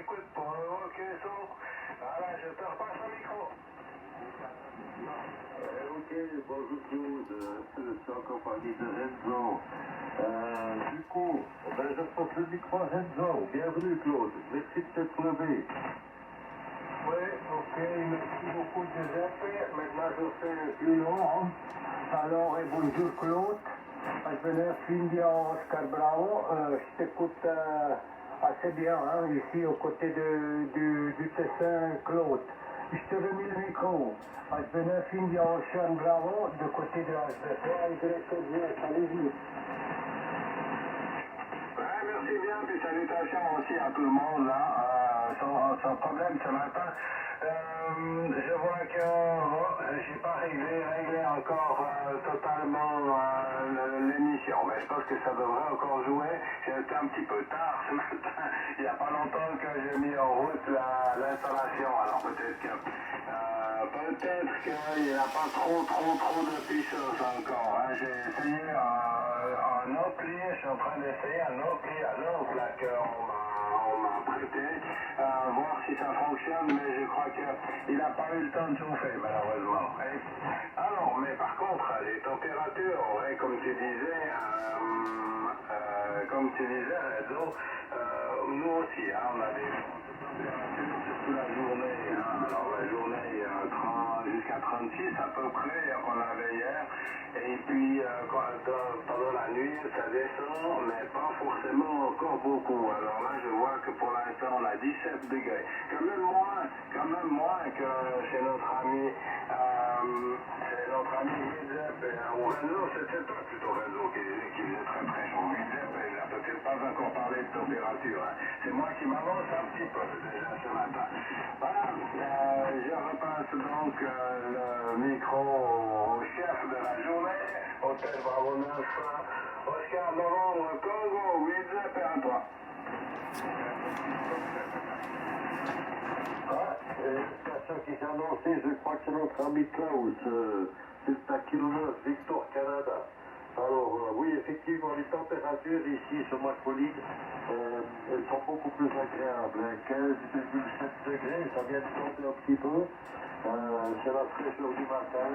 écoute, pour le hockey son, voilà, je te repasse le micro. Ok, bonjour Claude, c'est encore parmi de Renzo. Du coup, ben, je passe le micro à Renzo. Bienvenue Claude, merci de t'être levé. Oui, ok, merci beaucoup Giuseppe. Maintenant je fais le plus long. Hein. Alors, et bonjour Claude. Je venais Cindy Oscar Bravo. Je t'écoute assez bien hein, ici aux côtés du Tessin Claude. Je te remis le micro. Je venais Cindy Oscar Bravo de côté de HDP. Allez-y. Ouais, merci bien, puis salutations aussi à tout le monde là, sans problème ce matin. Je vois que j'ai pas réglé encore totalement l'émission, mais je pense que ça devrait encore jouer. J'étais un petit peu tard ce matin, il n'y a pas longtemps que j'ai mis en route l'installation, alors peut-être qu'il n'y a pas trop de puissance encore. Hein. J'ai essayé un ampli, je suis en train d'essayer un ampli à l'oncle qu'on m'a prêté, voir si ça fonctionne, mais je crois qu'il n'a pas eu le temps de chauffer malheureusement. Alors, mais par contre, les températures, ouais, comme tu disais, Rezo, nous aussi, hein, on a des températures surtout la journée. Hein. Alors la journée, jusqu'à 36 à peu près qu'on avait hier. Et puis pendant la nuit, ça descend, mais pas forcément encore beaucoup. Alors là, je vois que pour l'instant, on a 17 degrés. Quand même moins que chez notre ami Giuseppe ou Renzo. C'était pas plutôt Renzo qui faisait très chaud. Giuseppe, il n'a peut-être pas encore parlé de température. Hein. C'est moi qui m'avance un petit peu déjà ce matin. Voilà, je repasse donc le micro au chef de la journée, Hôtel Bravo 9, Oscar Novembre, Congo, Giuseppe, à toi. Station qui s'est annoncée, je crois que c'est notre ami Klaus, c'est à km Victor Canada. Alors oui, effectivement, les températures ici sur Macaulay, elles sont beaucoup plus agréables. 15,7 degrés, ça vient de tomber un petit peu. C'est la fraîcheur du matin.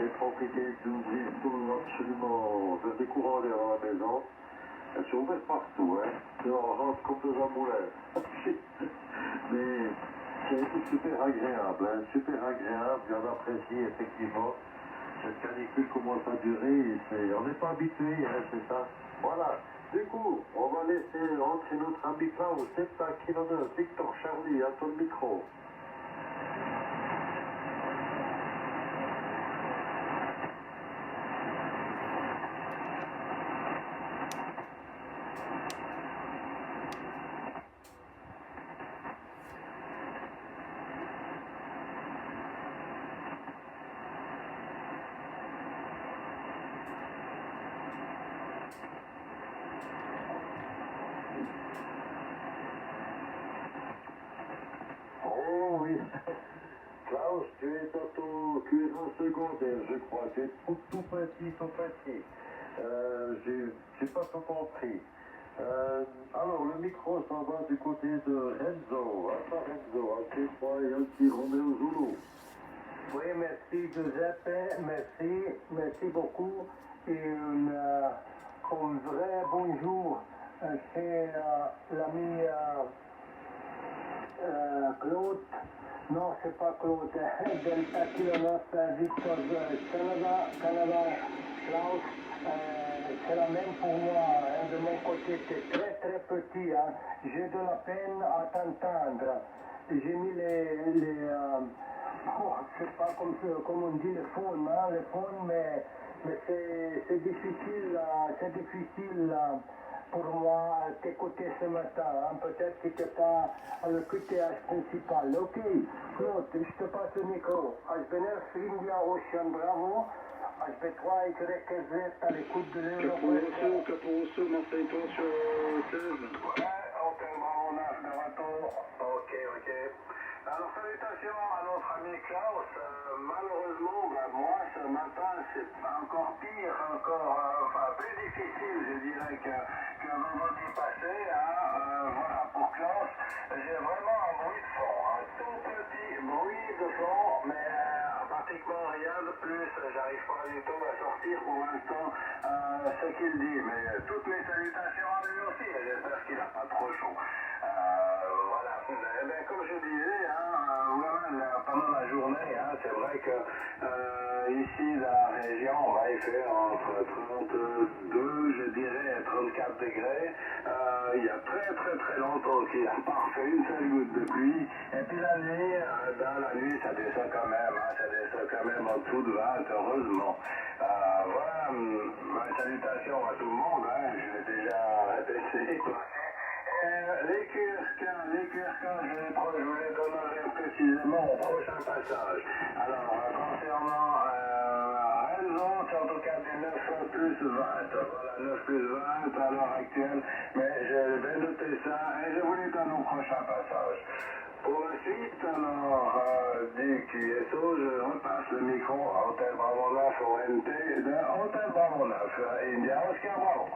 Les propriétés d'ouvrir tout absolument vers des courants d'air à la maison. Elles sont ouvertes partout, hein. On rentre comme dans un moulin. Mais c'est super agréable, hein, super agréable. J'en apprécie effectivement. Cette canicule commence à durer. On n'est pas habitué, hein, c'est ça. Voilà. Du coup, on va laisser entrer notre ami Klaus, 7 km, Victor Charlie, à ton micro. Oh oui. Klaus, tu es en secondaire, je crois. Tu es tout petit. J'ai pas tout compris. Alors, le micro s'en va du côté de Renzo. Attends, Renzo, un petit point et un petit Roméo Zulu. Oui, merci Giuseppe, merci beaucoup. Et un vrai bonjour chez l'ami Claude. Non, c'est pas Claude, Delta Kilomètre Victor Canada, Klaus. C'est la même pour moi, hein, de mon côté, c'est très petit. Hein. J'ai de la peine à t'entendre. J'ai mis je sais pas comme on dit les phones, mais c'est difficile, pour moi t'écouter ce matin. Hein. Peut-être que tu n'es pas le QTH principal. Ok, Claude, je te passe le micro. HB9, India Ocean Bravo. HB3, YZ à l'écoute de l'Europe. Caporoso, Marseille Port sur 16. Ouais, Hôtel Bravo 9 de retour. Ok. Alors, salutations à notre ami Klaus. Malheureusement, moi, ce matin, c'est encore pire, enfin, plus difficile, je dirais, que vendredi passé. Voilà, pour Klaus, j'ai vraiment un bruit de fond, un tout petit bruit de fond, mais pratiquement rien de plus. J'arrive pas du tout à sortir pour l'instant ce qu'il dit. Mais toutes mes salutations à lui aussi, et j'espère qu'il n'a pas trop chaud. Voilà. Eh bien, comme je disais, pendant la journée, c'est vrai que ici, la région, il fait entre 32, je dirais, et 34 degrés. Il y a très très très longtemps qu'il n'a pas fait une seule goutte de pluie. Et puis la nuit, dans la nuit, ça descend quand même, ça descend quand même en dessous de 20, heureusement. Voilà, salutations à tout le monde, je l'ai déjà répété. Les QRK, je voulais donner précisément au prochain passage. Alors, concernant Renzo, c'est en tout cas du 9 plus 20. Voilà, 9 plus 20 à l'heure actuelle. Mais je vais noter ça et je vous les donne au prochain passage. Pour la suite, alors, du QSO, je repasse le micro à Hôtel Bravo 9 au NT de Hôtel Bravo 9, India Oscar Bravo.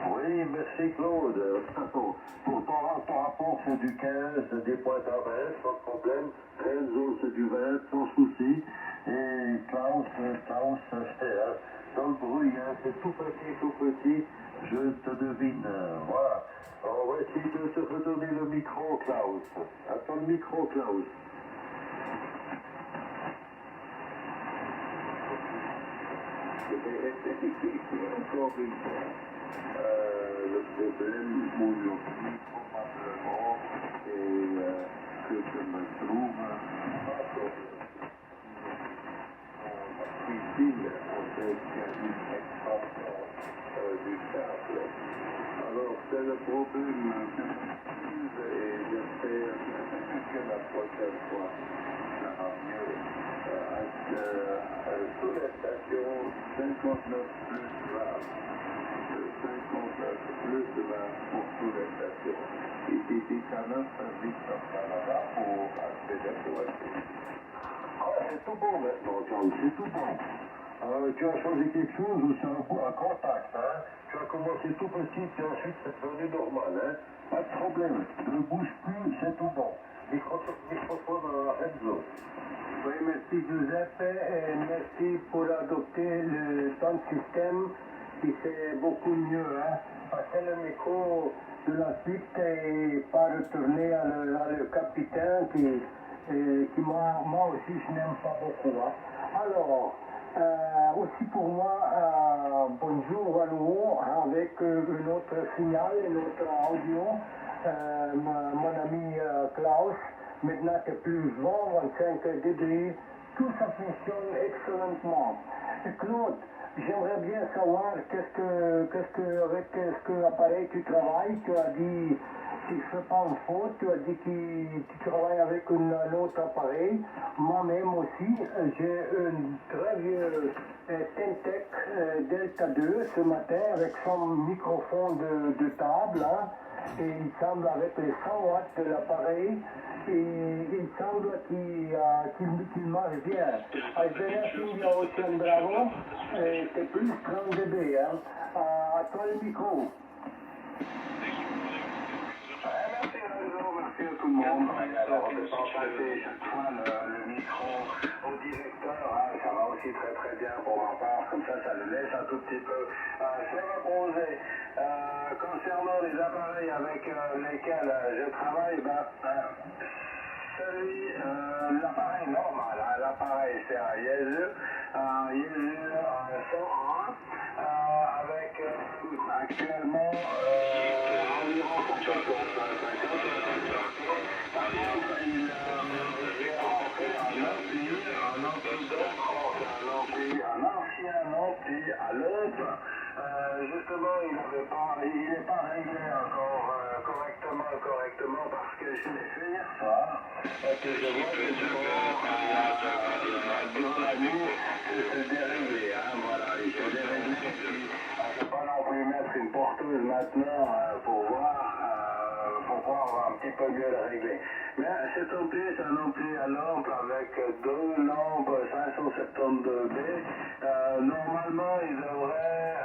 Oui, merci Claude. Pour ton rapport, c'est du 15, des points à 20, sans problème. Renzo, c'est du 20, sans souci. Et Klaus, c'est dans le bruit, c'est tout petit, je te devine. Voilà. On va essayer de se redonner le micro, Klaus. Attends le micro, Klaus. Encore une fois. Le problème aujourd'hui, probablement, est que je me trouve ici, en fait, il y a une expansion du câble. Alors, c'est le problème que je trouve et j'espère que la prochaine fois, ça va mieux. Sous les stations 59 plus grave. 59 plus de 20 pour toutes les stations. Ici, 19 Victor Canada pour accéder au c'est tout bon maintenant, John, c'est tout bon. Tu as changé quelque chose ou c'est un contact, Tu as commencé tout petit, puis ensuite c'est devenu normal, Pas de problème. Ne bouge plus, c'est tout bon. Microphone à Renzo. Oui, merci Giuseppe et merci pour adopter ton système qui c'est beaucoup mieux. Passer le micro de la suite et pas retourner à le capitaine qui moi aussi je n'aime pas beaucoup. Alors, aussi pour moi, bonjour à nouveau avec une autre signal, une autre audio. Mon ami Klaus. Maintenant, c'est plus 20, 25 degrés. Tout ça fonctionne excellemment. Claude, j'aimerais bien savoir avec quel appareil tu travailles. Tu as dit, si je ne fais pas une faute, tu as dit que tu travailles avec un autre appareil. Moi-même aussi, j'ai un très vieux Tentec Delta 2 ce matin avec son microphone de table. Et il semble avec les 100 watts de l'appareil, et il semble qu'il marche bien. Algérie India Ocean Bravo, c'est plus 30 dB. À toi le micro. Merci Renzo, merci à tout le monde. Alors, on peut pas passer chaque fois le micro au directeur, ça va aussi très très bien pour ma part, comme ça le laisse un tout petit peu se reposer. Concernant les appareils avec lesquels je travaille, l'appareil normal, l'appareil c'est un Yeezy 101 avec actuellement environ 50 par contre, il un ancien ampli à l'ombre. Justement, il n'est pas réglé encore correctement parce que je l'ai fait hier soir et que je vois que durant la nuit, il se déréglé. Voilà, il se déréglé. Je ne peux pas non plus mettre une porteuse maintenant pour voir un petit peu mieux le régler. Mais cet ampli, c'est un ampli à lampe avec deux lampes 572B. Normalement, il devrait...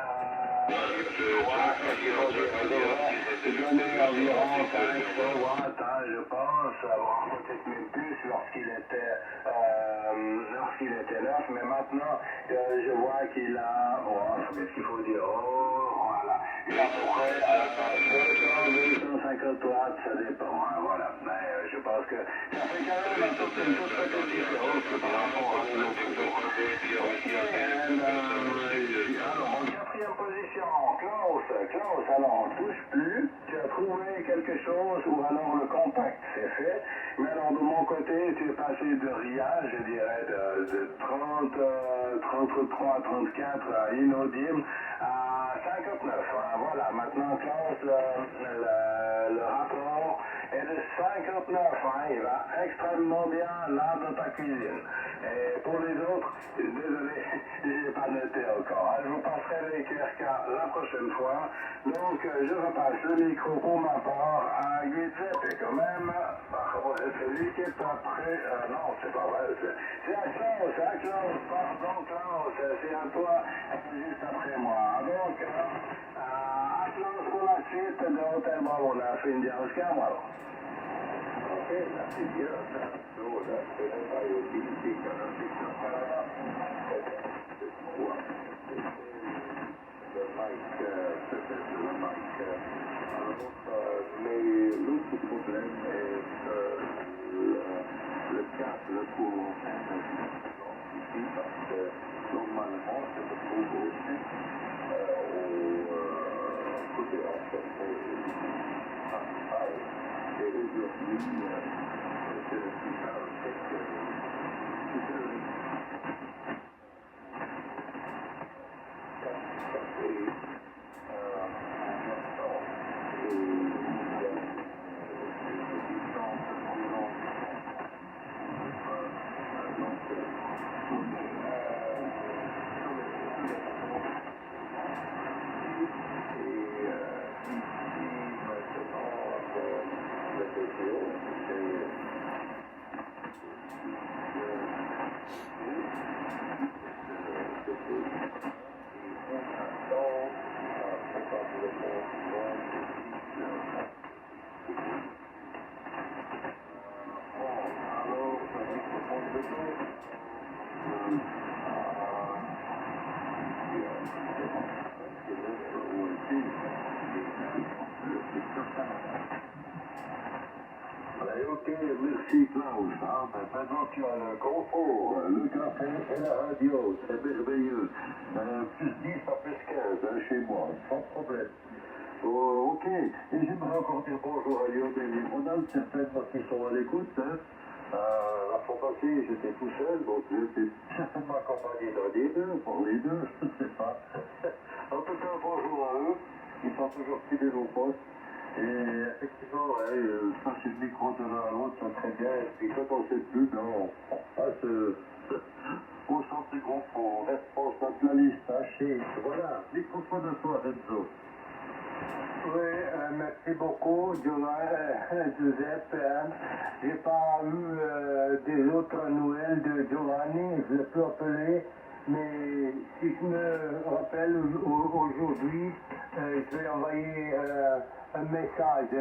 donner environ 500 watts, je pense, peut-être même plus lorsqu'il était neuf, mais maintenant je vois qu'il a, qu'est-ce qu'il faut dire, voilà, il a à peu près 200, 250 watts, ça dépend, voilà, mais je pense que ça fait quand même une toute petite différence par rapport à l'autre. Alors, en quatrième position, Klaus, alors on ne touche plus, tu as trouvé quelque chose ou alors le contact c'est fait, mais alors de mon côté tu es passé de RIA, je dirais de 30, 33, 34 inaudible à 59, voilà, maintenant Klaus, le rapport est de 59, il va extrêmement bien là dans ta cuisine. Et pour les autres, désolé, je n'ai pas noté encore. Je vous passerai les QRK la prochaine fois. Donc, je repasse le micro pour ma part à Giuseppe quand même. C'est lui qui est après. Non, c'est pas vrai. C'est à Klaus. Pardon, Klaus. C'est à toi, juste après moi. Donc, à Klaus pour la suite de Hotel Bravona, India Oscar, voilà. Okay, that's it, yeah. So that's the IoT mais l'autre problème est le câble pour ici parce que normalement je me trouve aussi au côté principal et aujourd'hui c'est le signal c'est que Ok, merci Klaus. Maintenant tu as le confort, le café et la radio, c'est merveilleux. Plus 10 à plus 15 chez moi, sans problème. Ok, et j'aimerais encore dire bonjour à Lionel et Ronald, certainement qui sont à l'écoute. La fois passée, j'étais tout seul, donc j'étais certainement accompagné d'un des deux, pour les deux, je ne sais pas. En tout cas, bonjour à eux, ils sont toujours fidèles au poste. Et effectivement, passer le micro de l'un à l'autre, c'est très bien. Et puis quand on ne sait plus, on passe au centre du groupe, on responsabiliste, chez. Voilà, microphone de toi, Renzo. Oui, merci beaucoup, Giuseppe. J'ai pas eu des autres nouvelles de Giovanni, je peux appeler, mais si je me rappelle aujourd'hui, je vais envoyer un message,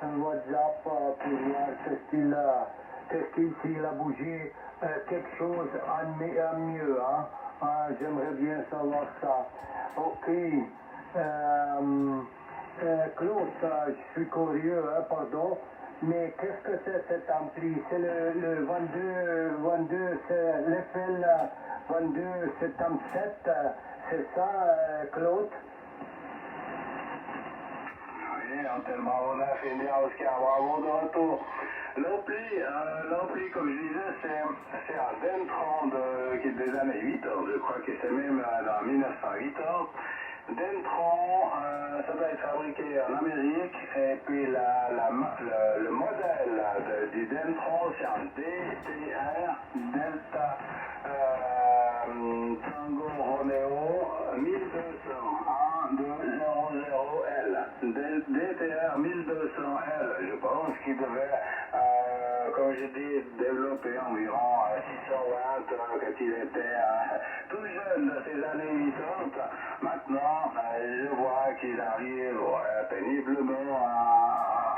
un WhatsApp pour voir s'il a bougé quelque chose à mieux. J'aimerais bien savoir ça. Ok. Claude, je suis curieux, pardon, mais qu'est-ce que c'est cet ampli? C'est le 22, c'est l'FL 2277, c'est ça, Claude? Oui, tellement on a fini à Oscar, bravo de retour. L'ampli, comme je disais, c'est un Dentron qui est des années 80, je crois que c'est même dans 1980. Dentron, ça doit être fabriqué en Amérique, et puis le modèle du Dentron, c'est un DTR Delta Tango Romeo 1200 A200L. DTR 1200L, je pense qu'il devait, comme je dis, développer environ 620 quand il était tout jeune, dans ses années 80. Maintenant, je vois qu'il arrive péniblement à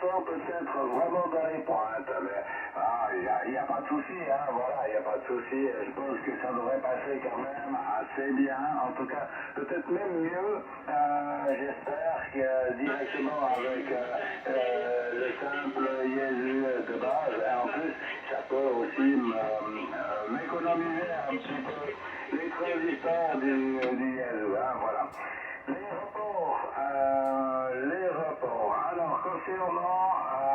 300 peut-être vraiment dans les pointes. Mais il n'y a pas de souci, hein, voilà, il n'y a pas de souci. Je pense que ça devrait passer quand même assez bien. En tout cas, peut-être même mieux, j'espère que directement avec le simple Jésus de base. Et en plus, ça peut aussi m'économiser un petit peu les transistors du Jésus, hein, voilà. Les reports. Alors, concernant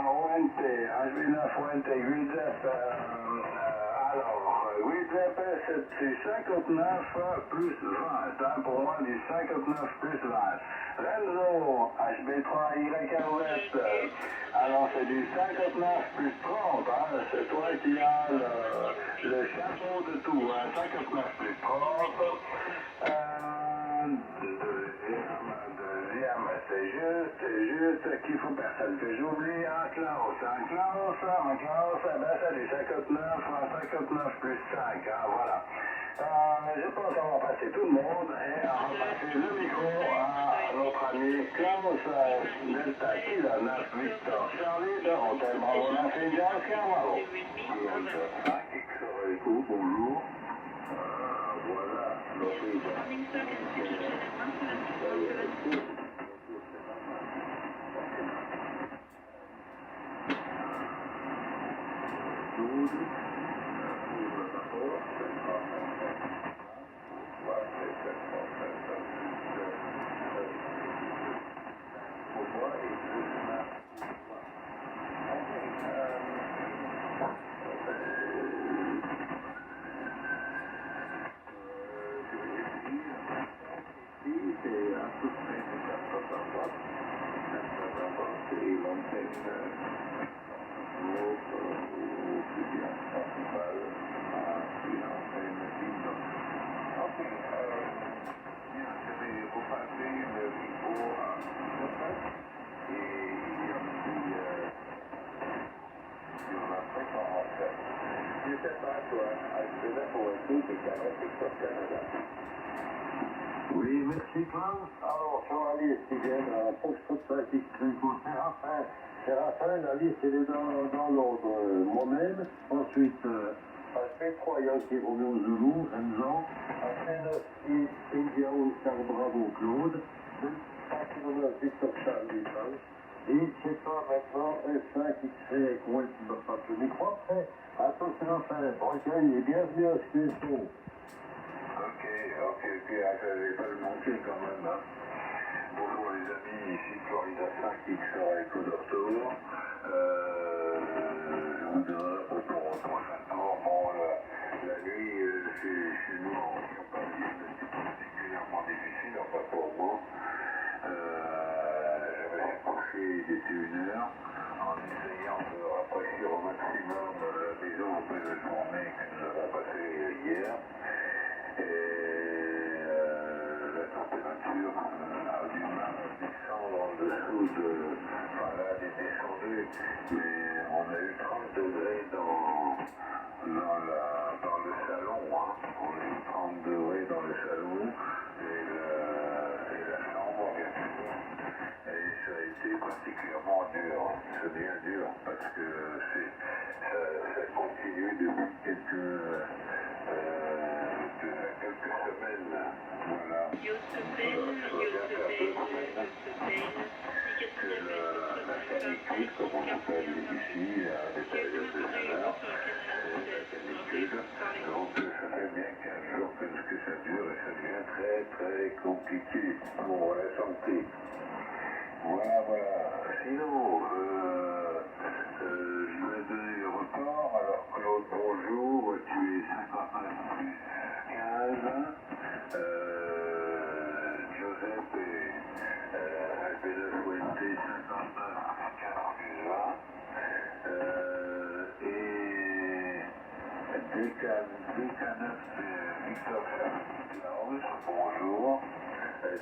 ONT, HB9 ONT, 8ZEP, alors, 8ZEP, c'est 59 plus 20, hein, pour moi, du 59 plus 20. Renzo, HB3, YRZ, alors c'est du 59 plus 30, hein, c'est toi qui as le chapeau de tout, hein, 59 plus 30. Deuxième, c'est juste qu'il faut personne que j'oublie un Klaus, ben c'est du 59 plus 5, hein, voilà. Je pense qu'on va passer tout le monde et on va passer le micro à notre ami Klaus Delta Kilo 9 Victor Charlie de Hôtel Bravo Nassau Carmelo. Bonjour. Voilà, Oui, merci Klaus. Alors, sur la liste, il vient à Foxtrot Séraphin, la liste elle est dans l'ordre. Moi-même, ensuite HP3 Yankee Romeo Zulu, Renzo, HP9 India Star Bravo Claude, 5 km Victor Charlie France, et c'est toi maintenant F5 X-Ray Kuwait qui me passe le micro après. Attention, recueil et bienvenue à Scuso. Ok, j'avais pas le manquer quand même. Hein. Bonjour les amis, ici Florida 5 X-Ray Code Retour. Je vous donnerai un peu pour jour. Bon, la nuit, chez nous en campagne, c'est particulièrement difficile, enfin pour moi. J'avais couché, il était 1h, en essayant de rafraîchir au maximum la maison après la journée que nous avons passée hier. Et la température a du mal à descendre en dessous de... Enfin là, elle est descendue, mais on a eu 30 degrés dans le salon. Hein. On a eu 30 degrés dans le salon et la chambre, bien sûr. Et ça a été particulièrement dur. C'est bien dur parce que ça continue depuis quelques semaines. Voilà. La canicule, comme on appelle ici, à des périodes de chaleur, c'est la canicule. Donc ça fait bien 15 jours que ça dure et ça devient très très compliqué pour la santé. Voilà. Sinon, je vais donner le report. Alors, Claude, bonjour. Tu es 59 plus 15. Joseph et HB9 ONT 59 plus 15 plus 20. Et DK9 Victor Charles, bonjour.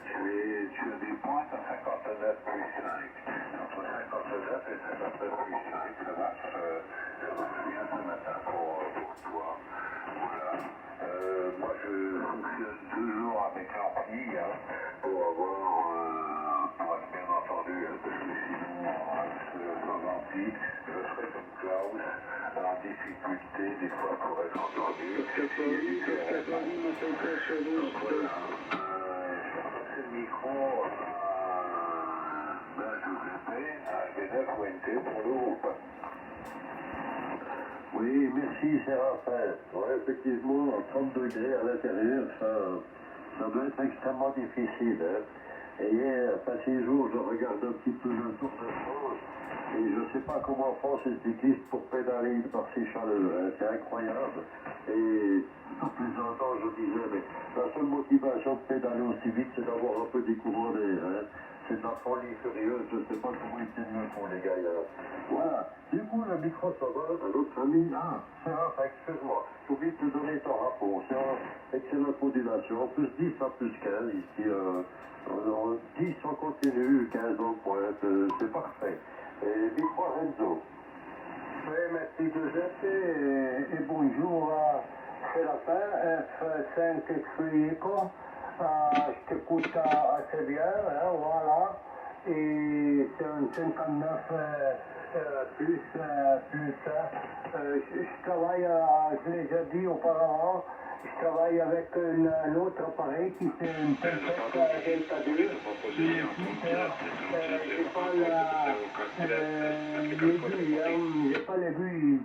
Tu as des points à 59 plus 5. Entre 59 fait très apprécié le match. Je me souviens ce matin pour toi. Voilà. Moi, je fonctionne toujours avec l'ampli pour être bien entendu, parce que sinon, sans ampli, je serais comme Klaus, en difficulté, des fois pour être entendu. Donc voilà. C'est le micro. Oui, merci, c'est Raphaël. Ouais, effectivement, 30 degrés à l'intérieur, ça doit être extrêmement difficile. Et hier, ces jours, je regarde un petit peu le Tour de France et je ne sais pas comment font ces cyclistes pour pédaler par ces chaleurs. C'est incroyable. Et tout plaisantant, je disais, mais la seule motivation de pédaler aussi vite, c'est d'avoir un peu des courants d'air. C'est de la folie furieuse, je ne sais pas comment ils tiennent le coup, les gars. Voilà. Du coup, le micro ça va à l'autre famille. Ah, c'est Raph, excuse-moi. J'ai oublié de te donner ton rapport. C'est en excellente modulation. Plus 10 à plus 15 ici. 10 en continu, 15 en pointe. C'est parfait. Et micro Renzo. Oui, merci Giuseppe et bonjour. C'est la fin, F5 Explico. Je t'écoute assez bien, voilà. Et c'est un 59 je travaille, je l'ai déjà dit auparavant, je travaille avec un autre appareil qui fait une tempête Delta 2. J'ai pas les vues,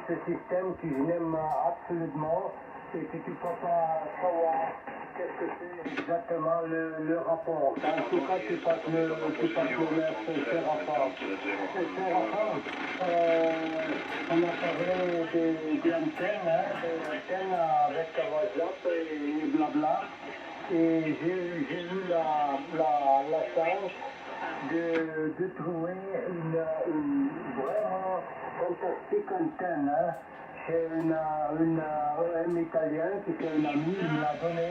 ce système que je n'aime absolument et que tu peux pas savoir qu'est-ce que c'est exactement le rapport. En tout cas, tu passes le mettre Séraphin. Séraphin, on a parlé des antennes avec WhatsApp et blabla. Et j'ai eu la chance de trouver une vraiment fantastique antenne. C'est un Italien qui c'est un ami, il m'a donné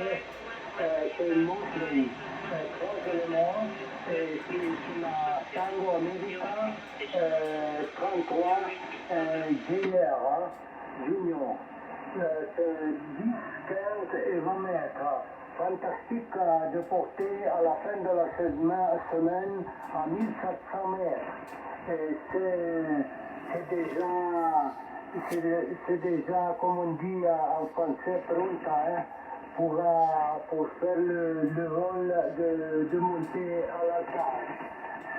c'est une montre, 3 éléments, et c'est la Tango America 33 JR, Junior. C'est 10, 15 et 20 mètres. Fantastique de porter à la fin de la semaine à 1700 mètres. Et c'est déjà, comme on dit en français, pronta pour faire le vol de monter à l'altar.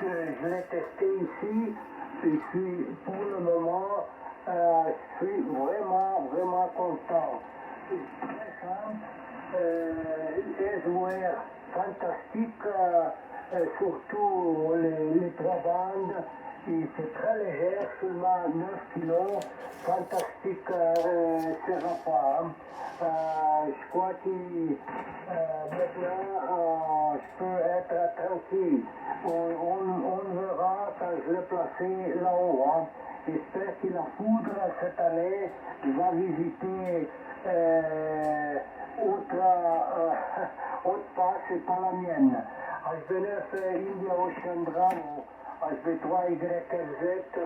Je l'ai testé ici et pour le moment, je suis vraiment content. C'est très simple, des joueurs fantastiques, surtout les 3 bandes. Et c'est très léger, seulement 9 kilos, fantastique Séraphin. Je crois que maintenant je peux être tranquille. On verra quand je l'ai placé là-haut. J'espère que la foudre cette année va visiter autre part, c'est pas la mienne. Je venais faire India Ocean Bravo. HB3YRZ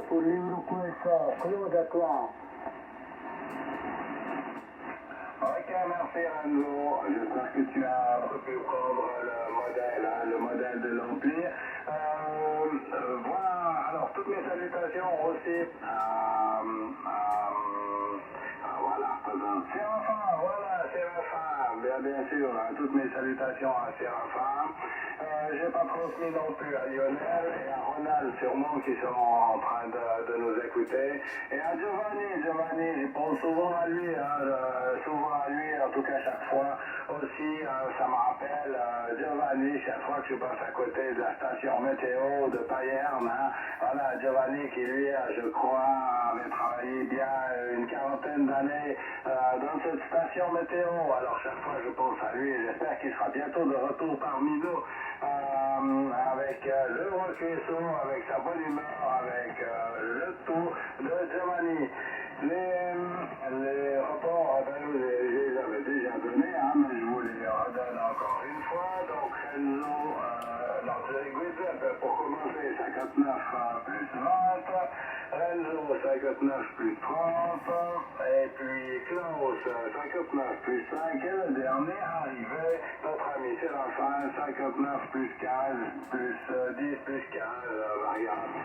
pour l'Eurocoinson. Claude, à toi. Ok, merci Renzo. J'espère que tu as pu prendre le modèle de l'Empire. Voilà, alors toutes mes salutations aussi Séraphin, bien sûr, toutes mes salutations à Séraphin. J'ai pas transmis non plus à Lionel et à Ronald sûrement qui sont en train de nous écouter. Et à Giovanni, je pense souvent à lui, en tout cas chaque fois aussi, ça me rappelle Giovanni, chaque fois que je passe à côté de la station météo de Payerne, voilà, Giovanni qui lui, je crois, avait travaillé bien une quarantaine d'années dans cette station météo. Alors chaque fois je pense à lui et j'espère qu'il sera bientôt de retour parmi nous avec le recueillisson, avec sa bonne humeur, avec le tout de Giovanni. Les rapports, je les avais déjà donnés, mais je vous les redonne encore une fois. Donc Renzo, non, Grison, pour commencer, 59 plus 20, Renzo 59 plus 30, et puis Klaus 59 plus 5, et le dernier arrivé, notre ami Séraphin 59 plus 15, plus 10 plus 15, variable.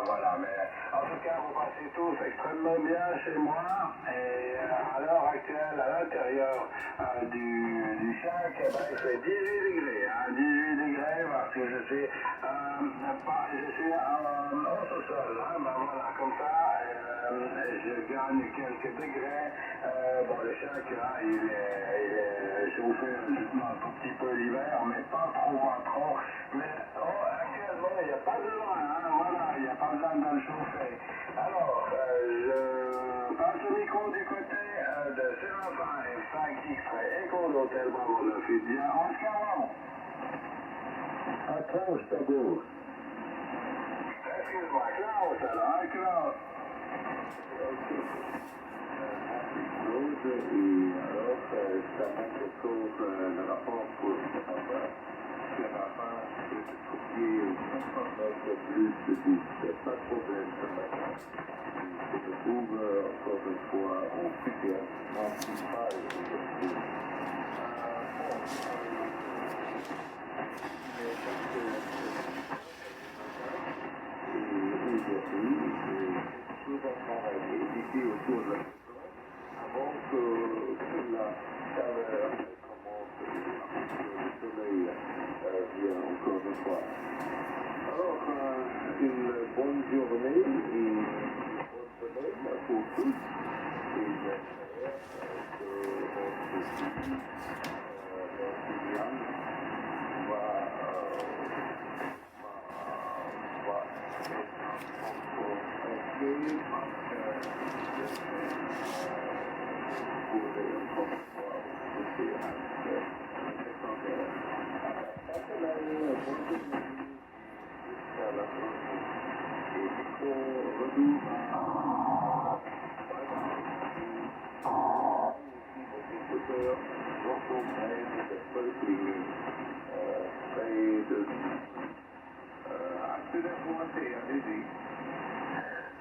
Voilà, mais en tout cas, vous passez tous extrêmement bien chez moi, et à l'heure actuelle, à l'intérieur du shack, eh ben, il fait 18 degrés, 18 degrés, parce que je suis au sous-sol, ben voilà, comme ça, je gagne quelques degrés. Bon, le shack, là, il est chauffé justement un tout petit peu l'hiver, mais pas trop, mais actuellement, il n'y a pas besoin, voilà, il n'y a pas besoin de le chauffer. Alors, je passe le micro du côté de Séraphin et 5X Echo d'Hôtel Bravo 9 bien, Oscar Bravo. Klaus d'abord. Excuse-moi, Klaus, alors, Klaus. Et alors, ça montre encore le rapport pour Séraphin. Séraphin, c'est copier 59 plus de 10. C'est pas de problème, ça va. Je me trouve encore une fois au critère principal aujourd'hui. Ici autour de la maison, avant que la chaleur commence et le soleil vient encore une fois. Alors, une bonne journée et une bonne semaine pour tous. Et j'espère que notre fille, Liliane, va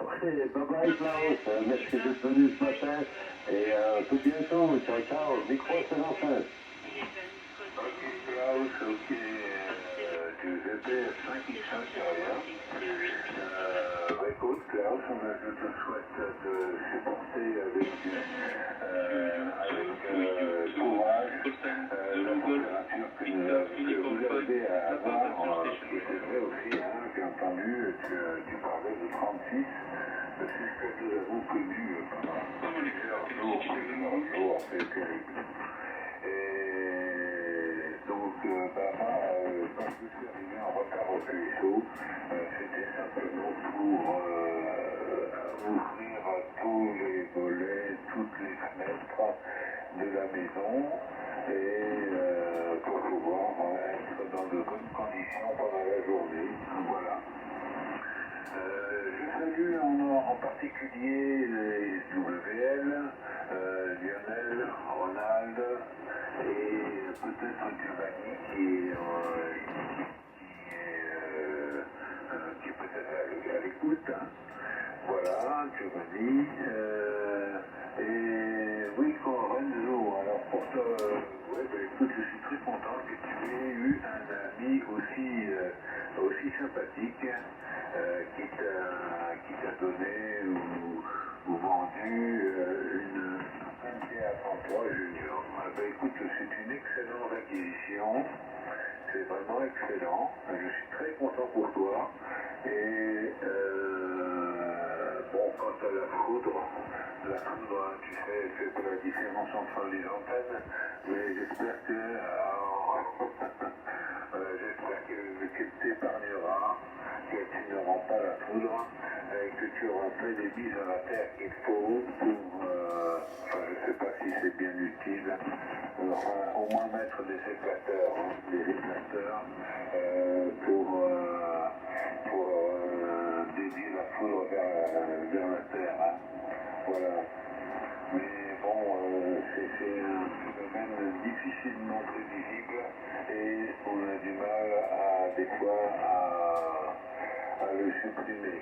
Ok, bye bye Klaus, merci d'être venu ce matin et tout bientôt, ciao, micro c'est l'enfer. Ok, Klaus, ok, Giuseppe 5X intérieur. Écoute, Klaus, je te souhaite de supporter avec courage la température que vous avez à avoir. Et c'est vrai aussi, j'ai entendu que tu parlais de 36. C'est ce que nous avons connu pendant plusieurs jours, c'est terrible. Et donc, quand je suis arrivé en retard au Cuisseau, c'était simplement pour ouvrir tous les volets, toutes les fenêtres de la maison et pour pouvoir être dans de bonnes conditions pendant la journée. Voilà. Je salue en particulier les WL, Lionel, Ronald et peut-être Giovanni qui est peut-être à l'écoute. Voilà, Giovanni. Et oui, Renzo, alors pour toi, écoute, je suis très content que tu aies eu un ami aussi sympathique qui t'a donné ou vendu une MP à 33 Junior. Écoute, c'est une excellente acquisition. C'est vraiment excellent. Je suis très content pour toi. Et bon, quant à la foudre, tu sais, elle fait pas la différence entre les antennes. Mais j'espère qu'elle t'épargnera, que tu ne rends pas la foudre, et que tu auras fait des bises à la terre qu'il faut pour, je ne sais pas si c'est bien utile, au moins mettre des éclateurs, pour dédier la foudre vers la terre. Voilà. Mais bon, c'est un phénomène difficilement prévisible et on a du mal des fois à le supprimer.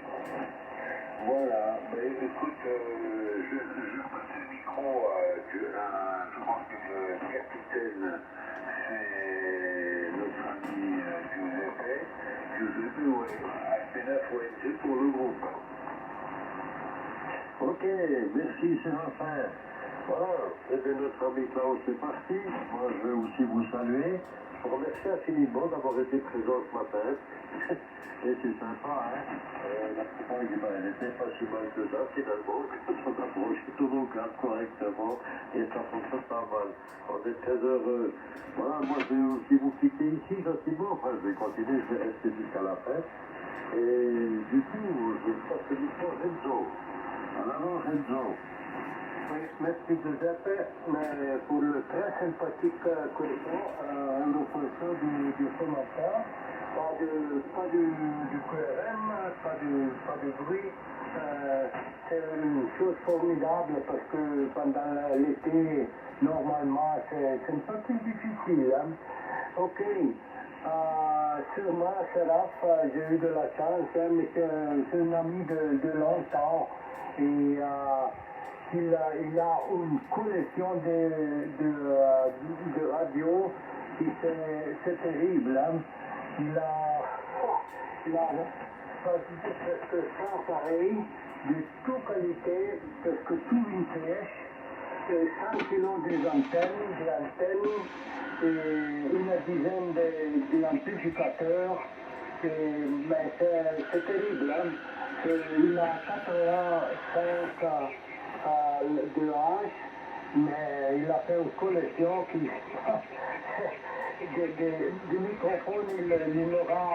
Voilà, mais écoute, je passe le micro je pense que le capitaine, c'est notre ami Giuseppe. Giuseppe, ouais, ASP9 ONG pour le groupe. Ok, merci Sébastien. Voilà, et bien notre ami Klaus est parti. Moi je vais aussi vous saluer. Je vous remercie infiniment d'avoir été présent ce matin. Et c'est sympa, hein. La campagne, elle n'était pas si mal que ça finalement. On a approché tout nos cadres correctement et ça fonctionne pas mal. On est très heureux. Voilà, moi je vais aussi vous quitter ici gentiment. Enfin, je vais continuer, je vais rester jusqu'à la fin. Et du coup, je passe le micro à Renzo. En avant, Renzo. Oui, merci Giuseppe, mais pour le très sympathique question, un professeur du commentaire, pas du QRM, pas de bruit. C'est une chose formidable parce que pendant l'été, normalement, c'est un peu plus difficile. Hein. Ok. Sûrement, Seraf, j'ai eu de la chance, hein, mais c'est un ami de longtemps. Et il a une collection de radios qui c'est terrible. Hein. Il a presque 100 appareils de toute qualité, presque tout vintage, 100 kilos d'antennes, et une dizaine d'amplificateurs. Mais c'est terrible. Hein. Il a 85 de âge, mais il a fait une collection qui de microphones, il aura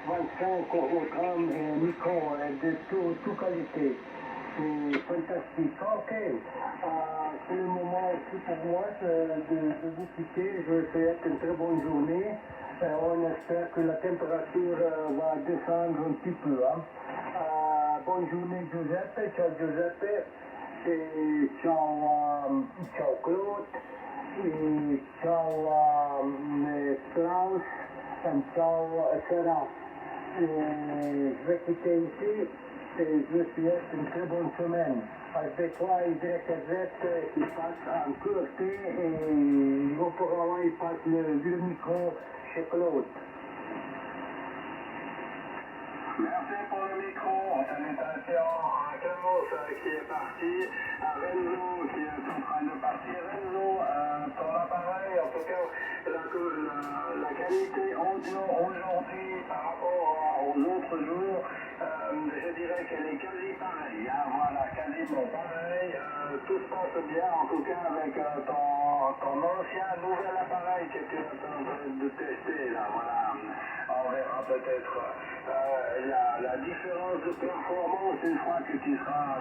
25 ou 30 micros de toute qualité. C'est fantastique. Ok, c'est le moment aussi pour moi de vous quitter. Je vous souhaite une très bonne journée. On espère que la température va descendre un petit peu. Hein. Bonne journée Giuseppe, ciao Giuseppe, et ciao Claude, et ciao Klaus, et ciao Sarah. Je vais quitter ici et je vous souhaite une très bonne semaine. HB3 YZ qui passe en QRT et auparavant il passe le micro chez Claude. Merci pour le micro. Salutations à Klaus qui est parti, à Renzo qui est en train de partir. Renzo, ton appareil, en tout cas, la qualité audio aujourd'hui par rapport aux autres jours, je dirais qu'elle est quasi pareille. Hein, voilà, quasiment pareil. Tout se passe bien, en tout cas, avec ton ancien nouvel appareil que tu es en train de tester. Là, voilà. On verra peut-être la différence de performance une fois que tu seras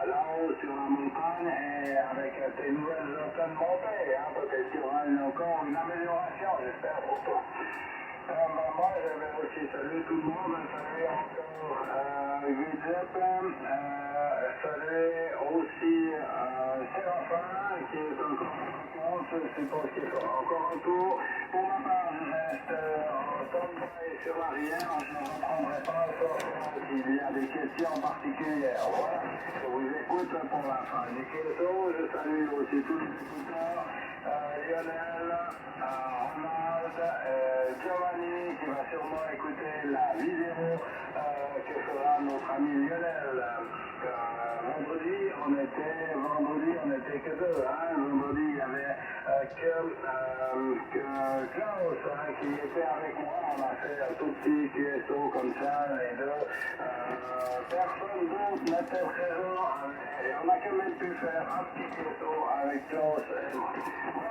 là-haut sur la montagne et avec tes nouvelles antennes montées. Hein, peut-être qu'il y aura encore une amélioration, j'espère pour toi. Moi, je vais aussi saluer tout le monde, saluer encore Giuseppe, saluer aussi Séraphin qui est encore en vacances, je suppose qu'il fera encore un tour. Pour ma part, je reste en stand-by sur l'arrière, je ne reprendrai pas forcément s'il y a des questions particulières. Voilà, je vous écoute pour la fin. Je salue aussi tous les écouteurs, Lionel, Ronald, Giovanni qui va sûrement écouter la vidéo que fera notre ami Lionel. Vendredi, on était que deux. Hein. Vendredi, il y avait que Klaus qui était avec moi. On a fait un tout petit QSO comme ça, les deux. Personne d'autre n'était présent. Et on a quand même pu faire un petit QSO avec Klaus et moi. Voilà.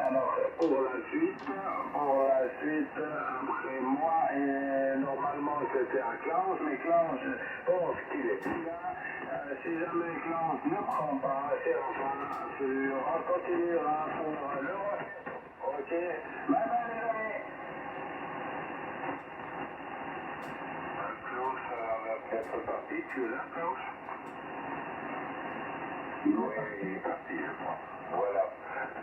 Alors, pour la suite, après moi, et normalement c'était à Klaus, mais Klaus, je pense qu'il est plus là. Si jamais Klaus ne prend pas, c'est enfin, on continuera pour le reste. Ok, bye bye les amis. Klaus va peut-être partir, tu es là Klaus? Oui, il est parti, je crois. Voilà.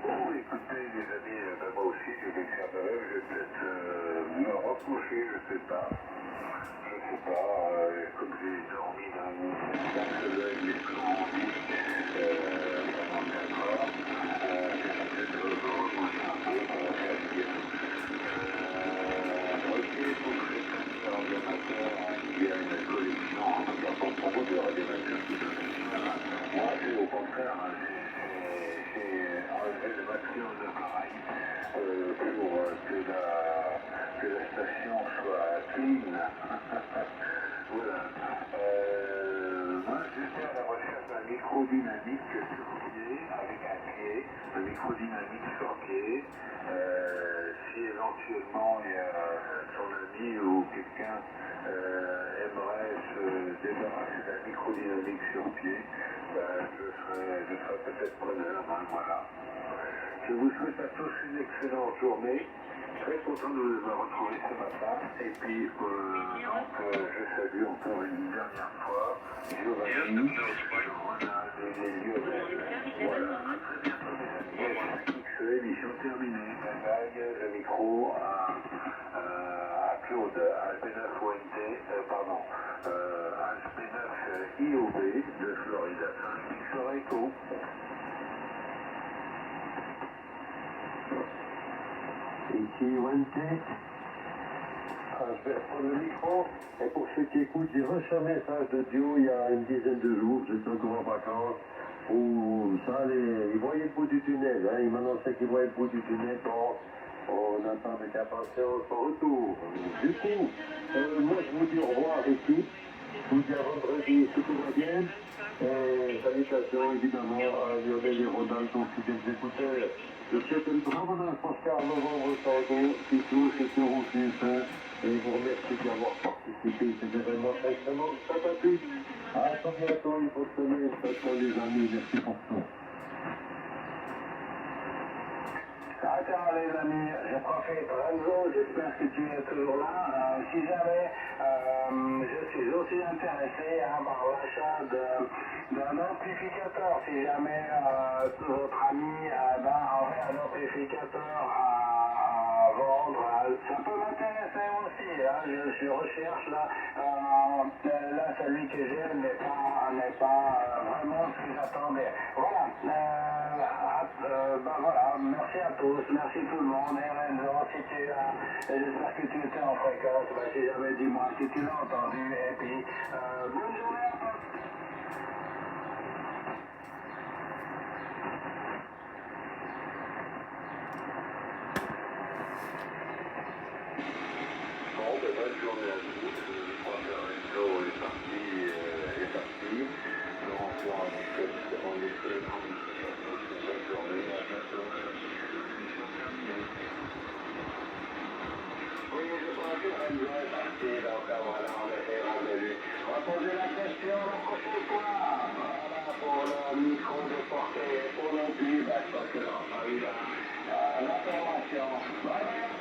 Bon, écoutez, les amis, moi aussi, j'ai vécu un rêve, je vais peut-être me recoucher, je sais pas. Je sais pas, comme j'ai dormi d'un seul œil, les plans en vie, pendant 4 heures, je vais peut-être me recoucher un peu, ça va faire du bien. Ok, donc je vais peut-être faire un amateur, qui a une collection, en tout cas pas beaucoup de radioamateurs qui sont experts. Moi, c'est au contraire, j'ai enlevé le maximum d'appareils pour que la station soit clean. Voilà. Moi, j'étais à la recherche d'un microdynamique sur pied, avec un pied, un microdynamique sur pied. Si éventuellement il y a son ami ou quelqu'un aimerait se débarrasser d'un microdynamique sur pied, je serais peut-être preneur, hein, voilà. Je vous souhaite à tous une excellente journée. Très content de vous avoir retrouvé ce matin. Et puis, je salue encore une dernière fois Giovanni, Ronald et Lionel. Voilà, à très bientôt mes amis. X, émission terminée. Bye, le micro à Claude, HP9ONT, pardon, HP9 IOB de Florida 5, Victor Echo. Ici, Wente. Je vais reprendre le micro. Et pour ceux qui écoutent, j'ai reçu un message de Dio il y a une dizaine de jours, j'étais encore en vacances, où ça allait, il voyait le bout du tunnel, hein, il m'annonçait qu'il voyait le bout du tunnel, donc on attend avec impatience son retour. Du coup, moi je vous dis au revoir équipe, je vous dis à vendredi si tout va bien, et salutations évidemment à Lionel et Ronald, donc fidèles écouteurs. Je souhaite une très bonne Oscar novembre Tango, qui touche et sur Roussif, et vous remercie d'y avoir participé à cet événement extrêmement sympathique. À très bientôt, il faut se tenir, les amis, merci pour tout. Attends les amis, je profite, Renzo, j'espère que tu es toujours là. Si jamais je suis aussi intéressé par l'achat d'un amplificateur, si jamais votre ami aurait un amplificateur à vendre, ça peut m'intéresser aussi. Hein, je recherche là, celui que j'ai n'est pas vraiment ce que j'attendais. Voilà. Voilà, merci à tous, merci tout le monde. Et Renzo, si tu j'espère que tu étais en fréquence, si jamais dis-moi si tu l'as entendu. Et puis, bonne journée à tous. Bon, bonne journée à tous. Je crois que Renzo est parti. Donc, on les fait bonne journée, à bientôt. Oui, je crois que Renzo est parti, donc voilà, on est revenu. On va poser la question la prochaine fois. Voilà, pour le micro de portée, pour non plus, parce que non, pas eu la formation. Voilà.